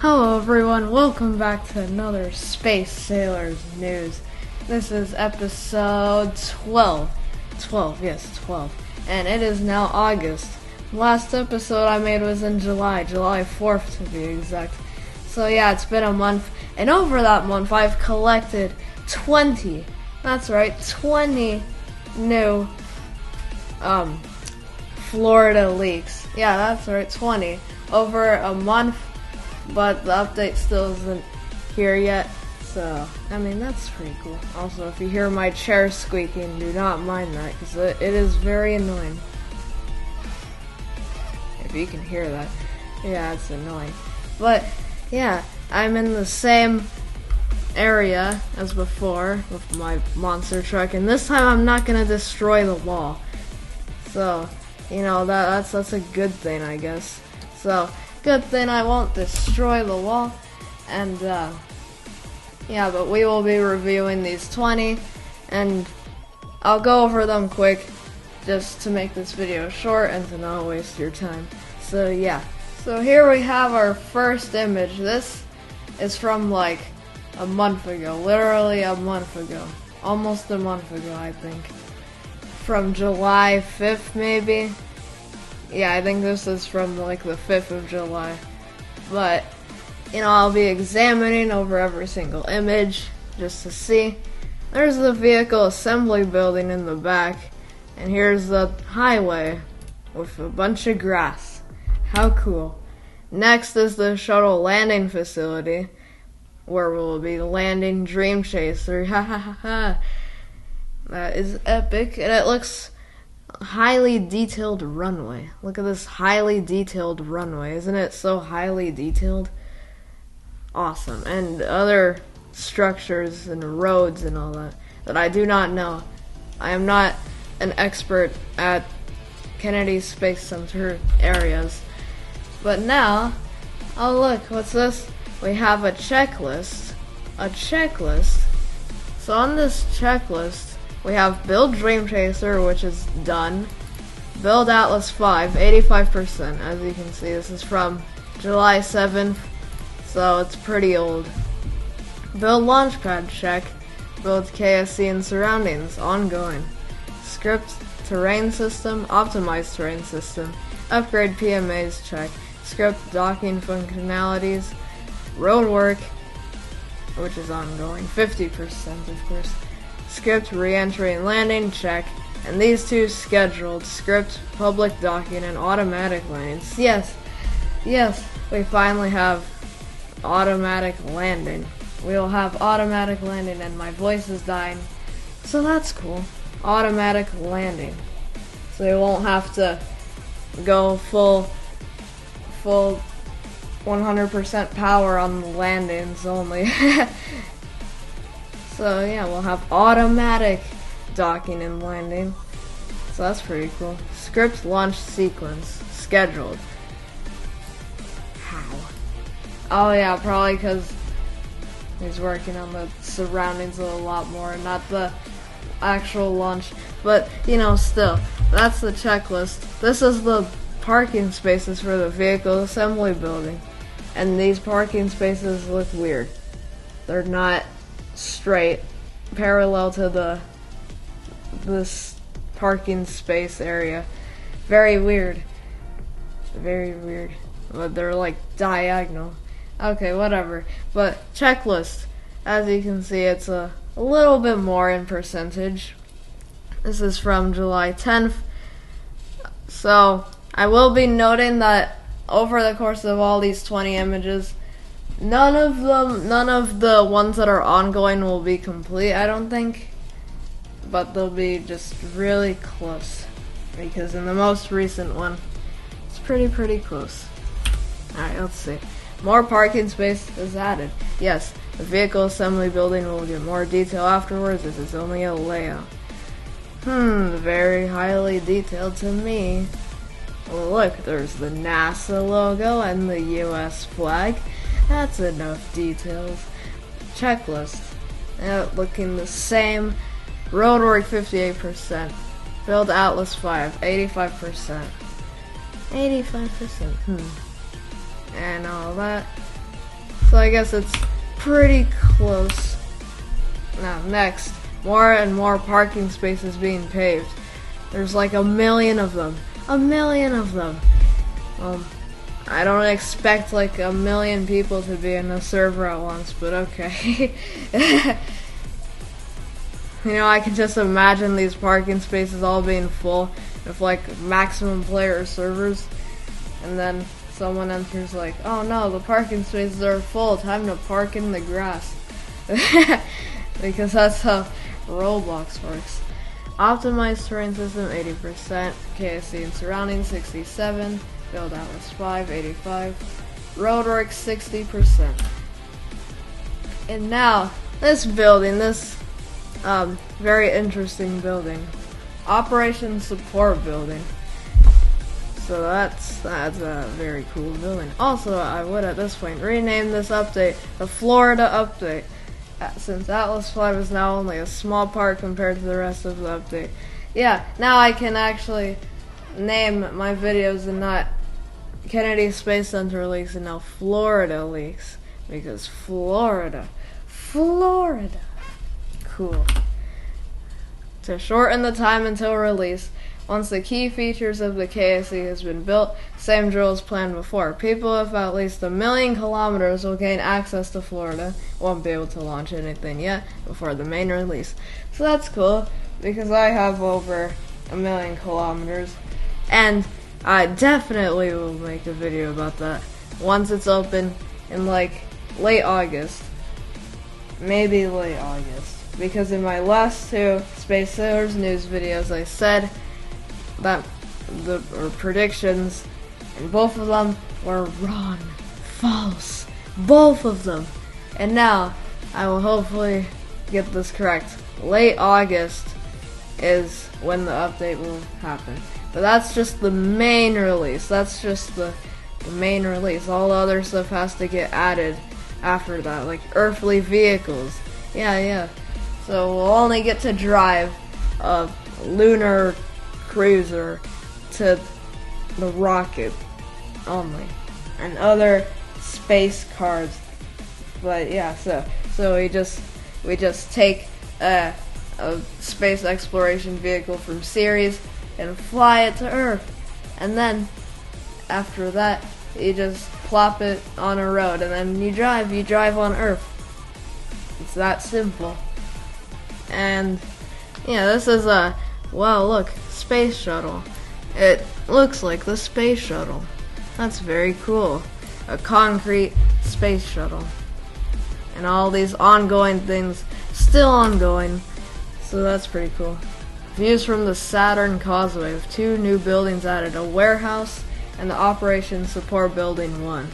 Hello everyone, welcome back to another Space Sailors News. This is episode 12. 12, yes, 12. And it is now August. Last episode I made was in July 4th to be exact. So yeah, it's been a month, and over that month I've collected 20, that's right, 20 new, Florida leaks. Yeah, that's right, 20. Over a month. But the update still isn't here yet, so, I mean, that's pretty cool. Also, if you hear my chair squeaking, do not mind that, because it is very annoying. If you can hear that. Yeah, it's annoying. But, yeah, I'm in the same area as before with my monster truck, and this time I'm not going to destroy the wall. So, you know, that's a good thing, I guess. So, good thing I won't destroy the wall, and yeah, but we will be reviewing these 20, and I'll go over them quick just to make this video short and to not waste your time. So yeah, so here we have our first image. This is from like a month ago, literally a month ago, almost a month ago I think, from July 5th maybe. Yeah, I think this is from like the 5th of July. But, you know, I'll be examining over every single image just to see. There's the vehicle assembly building in the back. And here's the highway with a bunch of grass. How cool. Next is the shuttle landing facility, where we'll be landing Dream Chaser. Ha ha ha ha. That is epic. And it looks highly detailed runway. Look at this highly detailed runway. Isn't it so highly detailed? Awesome. And other structures and roads and all that I do not know. I am not an expert at Kennedy Space Center areas. But now, oh look, what's this? We have a checklist. A checklist. So on this checklist, we have Build Dream Chaser, which is done. Build Atlas 5, 85%. As you can see, this is from July 7th, so it's pretty old. Build Launchpad, check. Build KSC and surroundings, ongoing. Script Terrain System, optimize Terrain System. Upgrade PMAs, check. Script Docking functionalities. Roadwork, which is ongoing, 50% of course. Script re-entry and landing, check. And these two scheduled. Script public docking and automatic landings. Yes, we finally have automatic landing. We'll have automatic landing, and my voice is dying, so that's cool. Automatic landing, so we won't have to go full 100% power on the landings only. So yeah, we'll have automatic docking and landing. So that's pretty cool. Script launch sequence scheduled. How? Oh yeah, probably because he's working on the surroundings a lot more, not the actual launch. But you know, still, that's the checklist. This is the parking spaces for the vehicle assembly building, and these parking spaces look weird. They're not straight parallel to this parking space area. Very weird, but they're like diagonal. Okay, whatever. But checklist, as you can see, it's a little bit more in percentage. This is from July 10th, so I will be noting that over the course of all these 20 images, none of the ones that are ongoing will be complete, I don't think. But they'll be just really close. Because in the most recent one, it's pretty close. Alright, let's see. More parking space is added. Yes, the vehicle assembly building will get more detail afterwards. This is only a layout. Very highly detailed to me. Well, look, there's the NASA logo and the US flag. That's enough details. Checklist. Looking the same. Roadwork 58%. Build Atlas 5, 85%. 85%, And all that. So I guess it's pretty close. Now, next, more and more parking spaces being paved. There's like 1 million of them. 1 million of them. I don't expect like 1 million people to be in a server at once, but okay. You know, I can just imagine these parking spaces all being full with like maximum player servers, and then someone enters like, oh no, the parking spaces are full, time to park in the grass. Because that's how Roblox works. Optimized terrain system 80%, KSC and surroundings 67, build Atlas 5 85, roadwork 60%. And now this building, this very interesting building, Operation Support Building. So that's a very cool building. Also, I would at this point rename this update the Florida Update, since Atlas 5 is now only a small part compared to the rest of the update. Yeah, now I can actually name my videos and not Kennedy Space Center leaks and now Florida leaks, because Florida. Cool. To shorten the time until release, once the key features of the KSC has been built, same drill as planned before. People with at least 1 million kilometers will gain access to Florida. Won't be able to launch anything yet before the main release. So that's cool, because I have over 1 million kilometers, and I definitely will make a video about that once it's open in like late August. Maybe late August. Because in my last 2 Space Sailors news videos I said that the predictions, and both of them were wrong. False. Both of them. And now I will hopefully get this correct. Late August is when the update will happen. But that's just the main release. That's just the main release. All the other stuff has to get added after that, like earthly vehicles. Yeah. So we'll only get to drive a lunar cruiser to the rocket only, and other space cars. But yeah, so we just take a space exploration vehicle from Ceres and fly it to Earth, and then after that you just plop it on a road, and then you drive on Earth. It's that simple. And yeah, this is a, well, look, space shuttle. It looks like the space shuttle. That's very cool. A concrete space shuttle. And all these ongoing things still ongoing. So that's pretty cool. Views from the Saturn Causeway with 2 new buildings added, a warehouse and the Operation Support Building 1.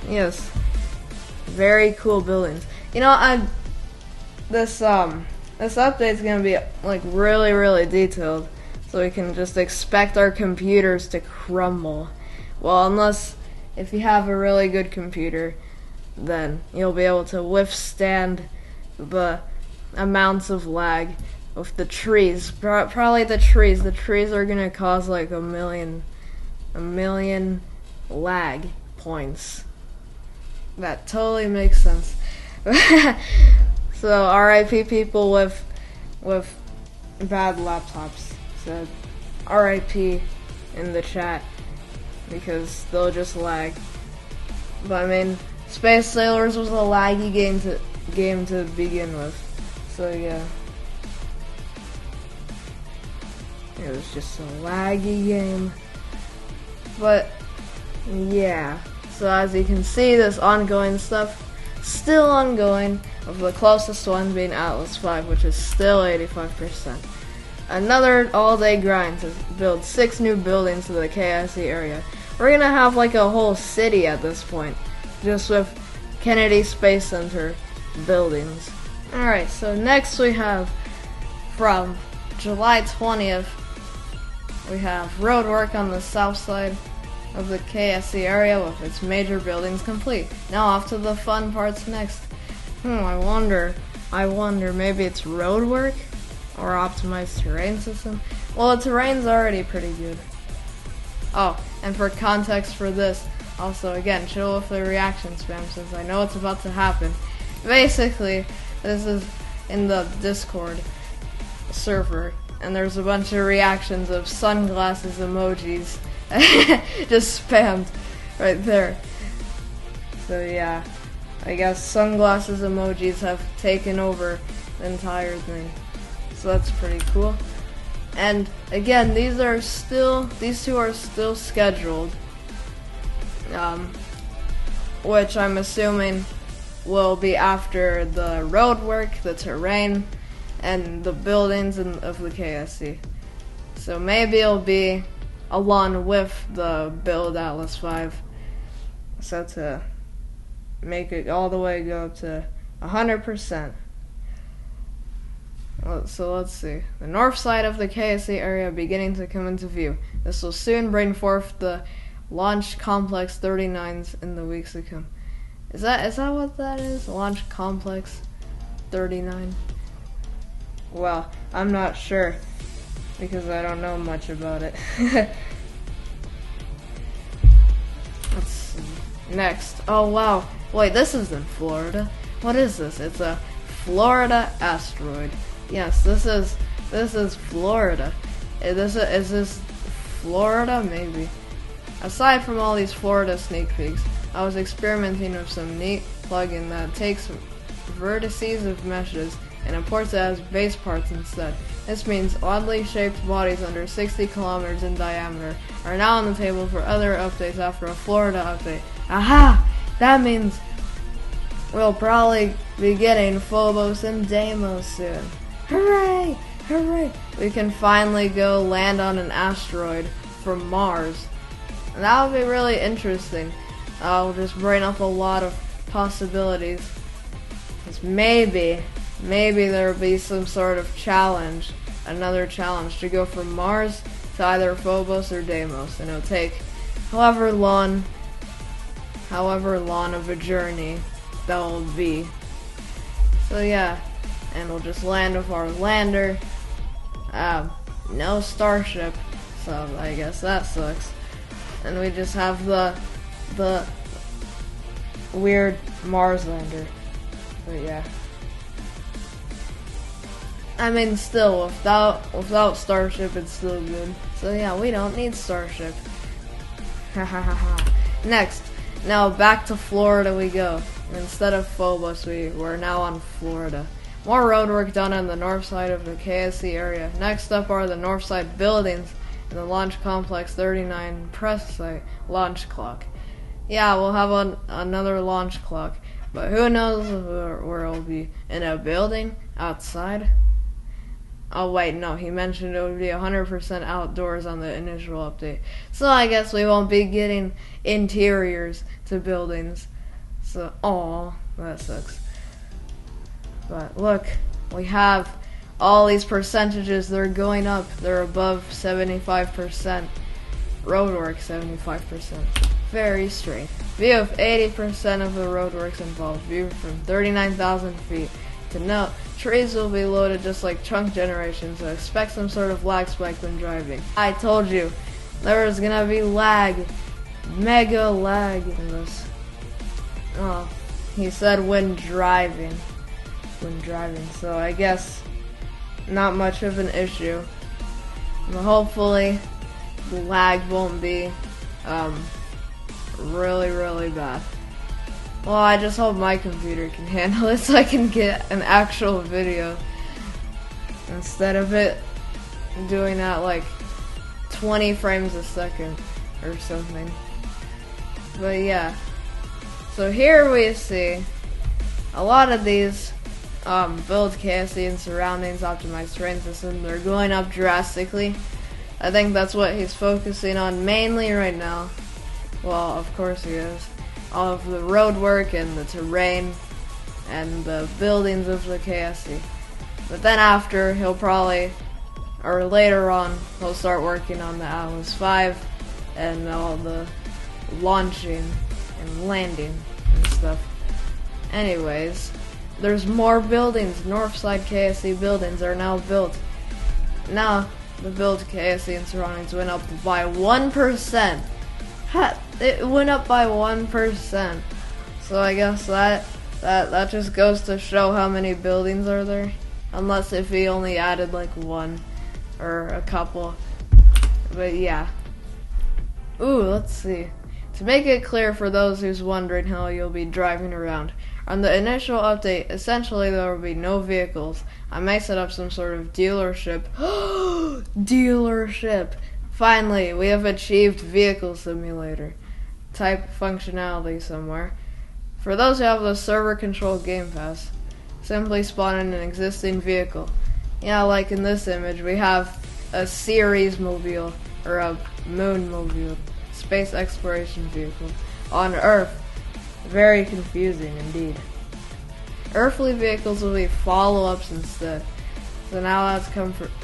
Yes. Very cool buildings. You know, this update's gonna be like really detailed, so we can just expect our computers to crumble. Well, unless if you have a really good computer, then you'll be able to withstand the amounts of lag with the trees. Probably the trees. The trees are gonna cause like a million lag points. That totally makes sense. So RIP people with bad laptops. So RIP in the chat, because they'll just lag. But I mean, Space Sailors was a laggy game to begin with. So yeah. It was just a laggy game. But yeah. So as you can see, this ongoing stuff still ongoing, with the closest one being Atlas 5, which is still 85%. Another all-day grind to build 6 new buildings to the KSC area. We're gonna have like a whole city at this point, just with Kennedy Space Center buildings. Alright, so next we have, from July 20th, we have road work on the south side of the KSC area with its major buildings complete. Now off to the fun parts next. I wonder, maybe it's road work? Or optimized terrain system? Well, the terrain's already pretty good. Oh, and for context for this, Also, again, chill with the reaction spam since I know it's about to happen. Basically, this is in the Discord server, and there's a bunch of reactions of sunglasses emojis just spammed right there. So yeah, I guess sunglasses emojis have taken over the entire thing. So that's pretty cool. And again, these two are still scheduled, which I'm assuming will be after the road work, the terrain, and the buildings of the KSC. So maybe it'll be along with the build Atlas 5. So to make it all the way go up to 100%. So let's see. The north side of the KSC area beginning to come into view. This will soon bring forth the Launch Complex 39s in the weeks to come. Is that what that is? Launch Complex 39? Well, I'm not sure because I don't know much about it. Let's see. Next. Oh wow. Wait, this is in Florida. What is this? It's a Florida asteroid. Yes, this is Florida. Is this Florida? Maybe. Aside from all these Florida sneak peeks, I was experimenting with some neat plugin that takes vertices of meshes and imports it as base parts instead. This means oddly shaped bodies under 60 kilometers in diameter are now on the table for other updates after a Florida update. Aha! That means we'll probably be getting Phobos and Deimos soon. Hooray! Hooray! We can finally go land on an asteroid from Mars. And that would be really interesting. I'll just bring up a lot of possibilities. Because maybe there will be some sort of challenge, another challenge to go from Mars to either Phobos or Deimos. And it'll take however long of a journey that will be. So yeah. And we'll just land with our lander. No starship, so I guess that sucks. And we just have the weird Mars lander. But yeah. I mean, still, without starship, it's still good. So yeah, we don't need starship. Next, now back to Florida we go. Instead of Phobos, we're now on Florida. More road work done on the north side of the KSC area. Next up are the north side buildings and the Launch Complex 39 press site launch clock. Yeah, we'll have another launch clock, but who knows where it'll be. In a building? Outside? Oh wait, no, he mentioned it would be 100% outdoors on the initial update. So I guess we won't be getting interiors to buildings. So, aw, that sucks. But look, we have all these percentages, they're going up. They're above 75%. Roadwork 75%. Very strange. View of 80% of the roadworks involved. View from 39,000 feet. To note, trees will be loaded just like chunk generation, so expect some sort of lag spike when driving. I told you, there was gonna be lag. Mega lag in this. Oh, he said when driving. So I guess not much of an issue. But hopefully the lag won't be really bad. Well, I just hope my computer can handle it so I can get an actual video instead of it doing at like 20 frames a second or something. But yeah, so here we see a lot of these build KSC and surroundings optimized terrain systems are going up drastically. I think that's what he's focusing on mainly right now. Well, of course he is. All of the road work and the terrain and the buildings of the KSC. But then after, he'll probably, or later on, he'll start working on the Atlas 5 and all the launching and landing and stuff. Anyways, there's more buildings. Northside KSC buildings are now built. Now, the build KSC and surroundings went up by 1%. It went up by 1%. So I guess that just goes to show how many buildings are there. Unless if he only added like one or a couple. But yeah. Ooh, let's see. To make it clear for those who's wondering how you'll be driving around, on the initial update, essentially there will be no vehicles. I may set up some sort of dealership. Dealership! Finally, we have achieved Vehicle Simulator type functionality somewhere. For those who have the server-controlled Game Pass, simply spawn in an existing vehicle. Yeah, like in this image, we have a Ceres mobile, or a moon mobile, space exploration vehicle, on Earth. Very confusing indeed. Earthly vehicles will be follow-ups instead. So now that's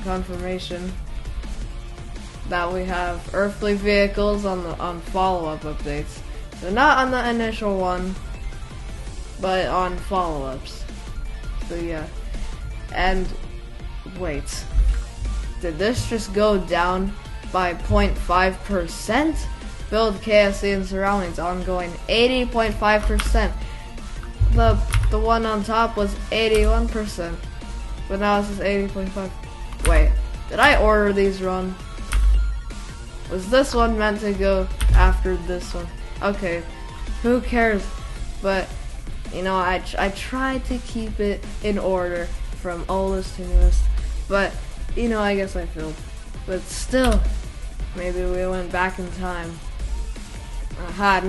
confirmation that we have earthly vehicles on follow-up updates. So not on the initial one, but on follow-ups. So yeah. And wait. Did this just go down by 0.5%? Build KSC and surroundings ongoing 80.5%. The one on top was 81%. But now this is 80.5. Wait, did I order these wrong? Was this one meant to go after this one? Okay, who cares? But, you know, I tried to keep it in order from oldest to newest. But, you know, I guess I failed. But still, maybe we went back in time. Aha,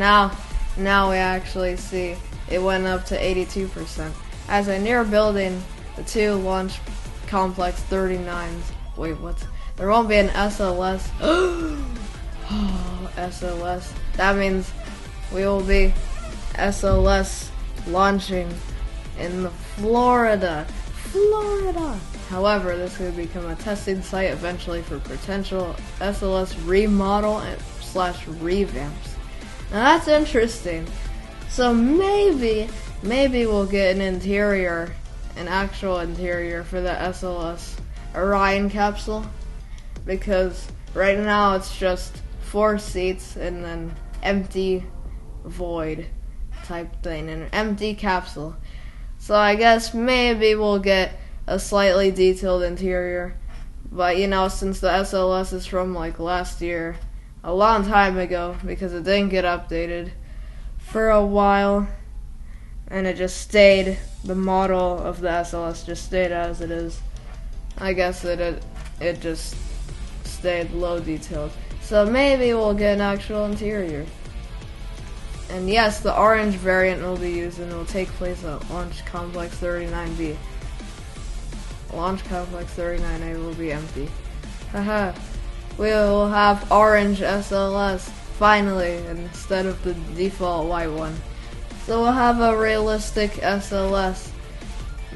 now we actually see it went up to 82%. As I near building the two launch complex 39s. Wait, what? There won't be an SLS. Oh, SLS. That means we will be SLS launching in the Florida. However, this could become a testing site eventually for potential SLS remodel / revamps. Now that's interesting. So maybe we'll get an actual interior for the SLS Orion capsule, because right now it's just 4 seats and then empty void type thing, an empty capsule. So I guess maybe we'll get a slightly detailed interior. But you know, since the SLS is from like last year, a long time ago, because it didn't get updated for a while, and it just stayed, the model of the SLS just stayed as it is. I guess that it just stayed low detailed. So maybe we'll get an actual interior. And yes, the orange variant will be used and will take place at Launch Complex 39B. Launch Complex 39A will be empty. Haha. We will have orange SLS, finally, instead of the default white one. So we'll have a realistic SLS,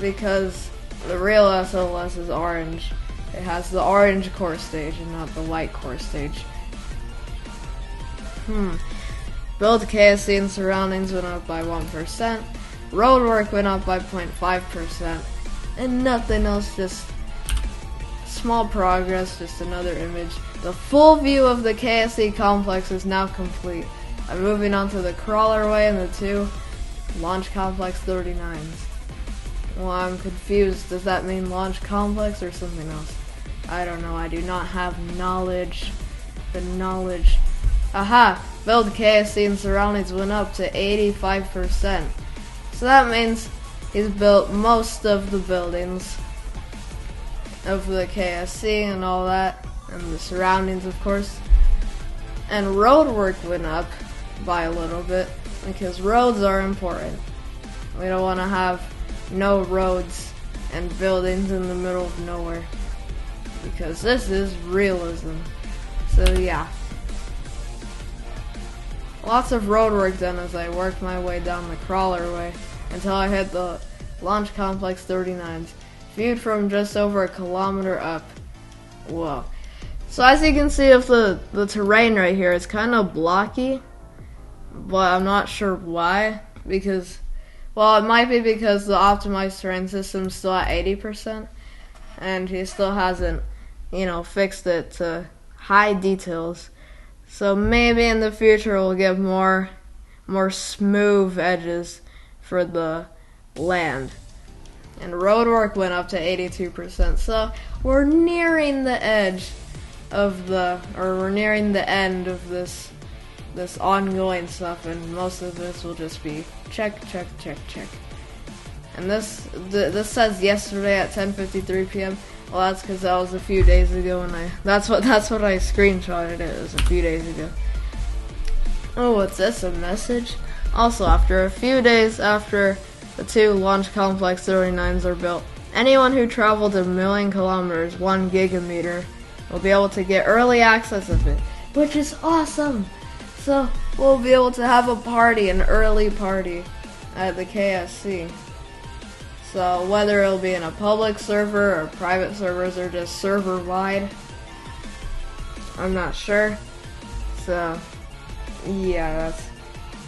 because the real SLS is orange. It has the orange core stage and not the white core stage. Build KSC and surroundings went up by 1%. Roadwork went up by 0.5%. And nothing else, just small progress, just another image. The full view of the KSC complex is now complete. I'm moving on to the crawlerway and the 2 launch complex 39s. Well, I'm confused. Does that mean launch complex or something else? I don't know. I do not have knowledge. The knowledge. Aha! Build KSC and surroundings went up to 85%. So that means he's built most of the buildings of the KSC and all that, and the surroundings, of course. And roadwork went up by a little bit, because roads are important. We don't want to have no roads and buildings in the middle of nowhere, because this is realism. So yeah. Lots of road work done as I worked my way down the crawlerway until I hit the Launch Complex 39s, viewed from just over a kilometer up. Whoa. So as you can see of the terrain right here, it's kind of blocky, but I'm not sure why, because, well, it might be because the optimized terrain system's still at 80%, and he still hasn't, fixed it to high details. So maybe in the future we'll get more smooth edges for the land. And road work went up to 82%. So we're nearing the edge of we're nearing the end of this ongoing stuff, and most of this will just be check. And this says yesterday at 10:53 p.m. Well, that's because that was a few days ago, and that's what I screenshotted. It was a few days ago. Oh, what's this? A message? Also, after a few days after the 2 Launch Complex 39s are built, anyone who traveled 1,000,000 kilometers, 1 gigameter, will be able to get early access of it, which is awesome. So we'll be able to have a party, an early party, at the KSC. So whether it'll be in a public server or private servers or just server-wide, I'm not sure. So yeah, that's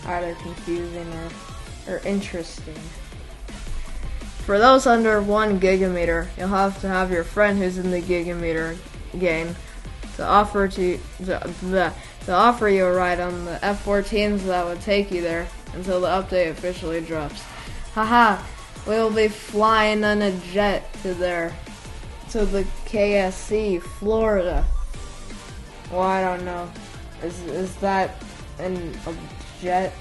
either confusing or interesting. For those under 1 gigameter, you'll have to have your friend who's in the gigameter gang to offer you a ride on the F-14s that would take you there until the update officially drops. Haha, we will be flying on a jet to the KSC, Florida. Well, I don't know. Is that a jet?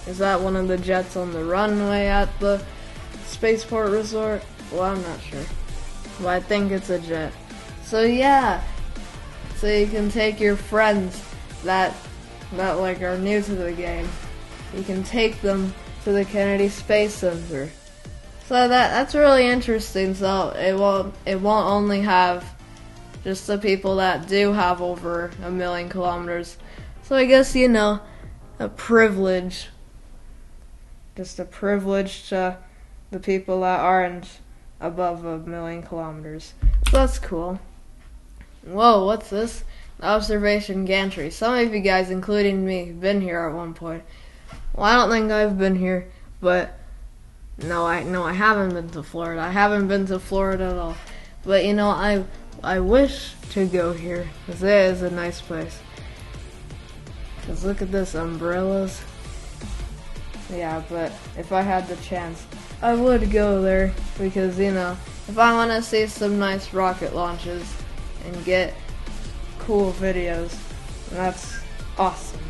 Is that one of the jets on the runway at the Spaceport Resort? Well, I'm not sure. But I think it's a jet. So yeah. So you can take your friends that like are new to the game. You can take them to the Kennedy Space Center. So that's really interesting. So it won't only have just the people that do have over 1,000,000 kilometers. So I guess, a privilege. Just a privilege to the people that aren't above 1,000,000 kilometers. So that's cool. Whoa, what's this? Observation gantry. Some of you guys, including me, have been here at one point. Well, I don't think I've been here, but no, I haven't been to Florida. I haven't been to Florida at all. But I wish to go here, because it is a nice place. Because look at this, umbrellas. Yeah, but if I had the chance, I would go there, because, if I want to see some nice rocket launches and get cool videos, that's awesome.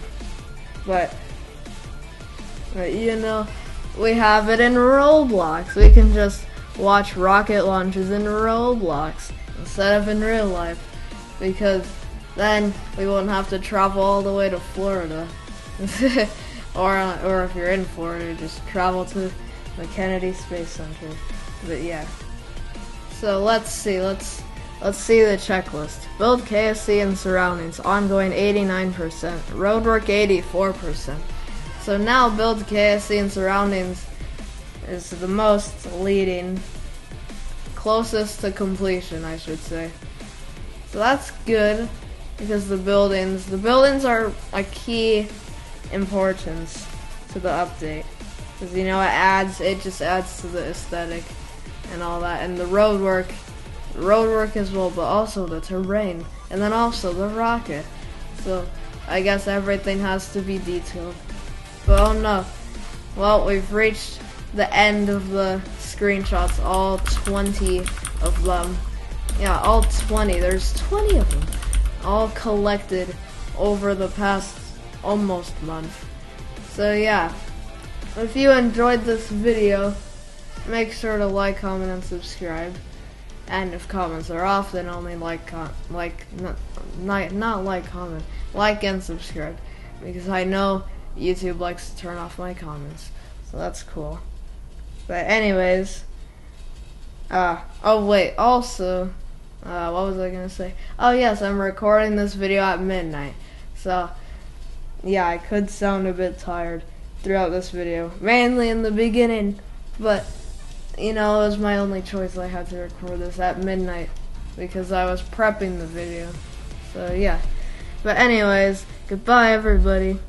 But we have it in Roblox. We can just watch rocket launches in Roblox instead of in real life, because then we won't have to travel all the way to Florida. or if you're in Florida, just travel to the Kennedy Space Center. But yeah. So let's see the checklist. Build KSC and surroundings, ongoing 89%, roadwork 84%. So now build KSC and surroundings is the most leading, closest to completion, I should say. So that's good, because the buildings are a key importance to the update, because it just adds to the aesthetic and all that, and the roadwork as well, but also the terrain, and then also the rocket. So I guess everything has to be detailed. But oh no, well, we've reached the end of the screenshots, all 20 of them. Yeah, all 20. There's 20 of them, all collected over the past almost month. So yeah, if you enjoyed this video, make sure to like, comment, and subscribe. And if comments are off, then only like and subscribe, because I know YouTube likes to turn off my comments, so that's cool. But anyways, oh wait, also, what was I gonna say? Oh yes, I'm recording this video at midnight, so yeah, I could sound a bit tired throughout this video, mainly in the beginning, but it was my only choice. I had to record this at midnight because I was prepping the video. So yeah. But anyways, goodbye everybody.